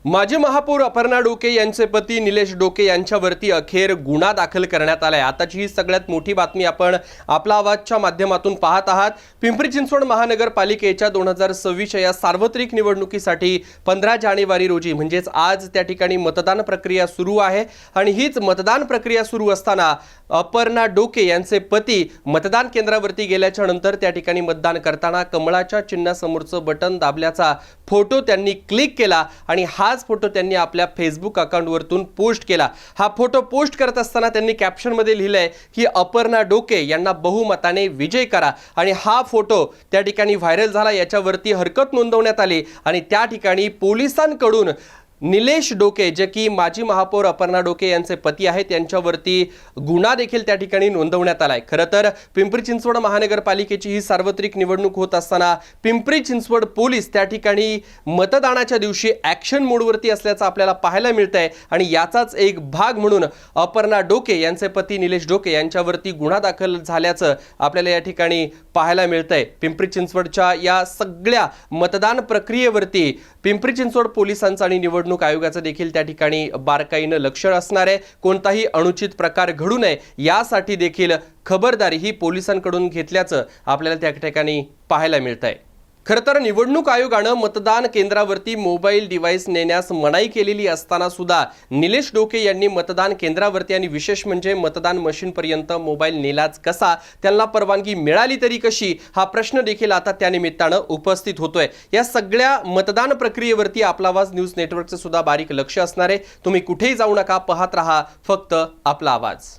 माजी महापौर अपर्णा डोके यांचे पती निलेश डोके यांच्यावरती अखेर गुन्हा दाखल करण्यात आलाय। आताची ही सगळ्यात मोठी बातमी आपण आपला आवाजच्या माध्यमातून पाहत आहात। पिंपरी चिंचवड महानगरपालिकेच्या 2026 या सार्वत्रिक निवडणुकीसाठी 15 जानेवारी रोजी म्हणजेच आज त्या ठिकाणी मतदान प्रक्रिया सुरू आहे आणि हीच मतदान प्रक्रिया सुरू असताना अपर्णा डोके यांचे पती मतदान केंद्रावरती गेल्याच्या नंतर त्या ठिकाणी मतदान करताना कमळाच्या चिन्हासमोरचं बटन दाबल्याचा फोटो त्यांनी क्लिक केला आणि हाच फोटो त्यांनी आपल्या फेसबुक अकाउंटवरून पोस्ट केला। हा फोटो पोस्ट करत असताना त्यांनी कॅप्शन मध्ये लिहिलंय की अपर्णा डोके यांना बहुमताने विजय करा आणि हा फोटो त्या ठिकाणी व्हायरल झाला। याच्यावरती हरकत नोंदवण्यात आली आणि त्या ठिकाणी पोलिसांकडून निलेश डोके जे की माजी महापौर अपर्णा डोके यांचे पती आहेत त्यांच्यावरती गुन्हा देखील त्या ठिकाणी नोंदवण्यात आलाय। खरं तर पिंपरी चिंचवड महानगरपालिकेची ही सार्वत्रिक निवडणूक होत असताना पिंपरी चिंचवड पोलीस त्या ठिकाणी मतदानाच्या दिवशी ॲक्शन मोडवरती असल्याचं आपल्याला पाहायला मिळतंय आणि याचाच एक भाग म्हणून अपर्णा डोके यांचे पती निलेश डोके यांच्यावरती गुन्हा दाखल झाल्याचं आपल्याला या ठिकाणी पाहायला मिळतंय। पिंपरी चिंचवडच्या या सगळ्या मतदान प्रक्रियेवरती पिंपरी चिंचवड पोलिसांचा आणि निवडणूक आयोगाचं देखील त्या ठिकाणी बारकाईने लक्ष असणार आहे। कोणताही अनुचित प्रकार घडू नये यासाठी देखील खबरदारी ही पोलिसांकडून घेतल्याचं आपल्याला त्या ठिकाणी पाहायला मिळतंय। खरं तर निवडणूक आयोगानं मतदान केंद्रावरती मोबाईल डिव्हाइस नेण्यास मनाई केलेली असताना सुद्धा निलेश डोके यांनी मतदान केंद्रावरती आणि विशेष म्हणजे मतदान मशीनपर्यंत मोबाईल नेलाच कसा, त्यांना परवानगी मिळाली तरी कशी, हा प्रश्न देखील आता त्या निमित्तानं उपस्थित होतोय। या सगळ्या मतदान प्रक्रियेवरती आपला आवाज न्यूज नेटवर्कचं सुद्धा बारीक लक्ष असणार आहे। तुम्ही कुठेही जाऊ नका, पाहत रहा फक्त आपला आवाज।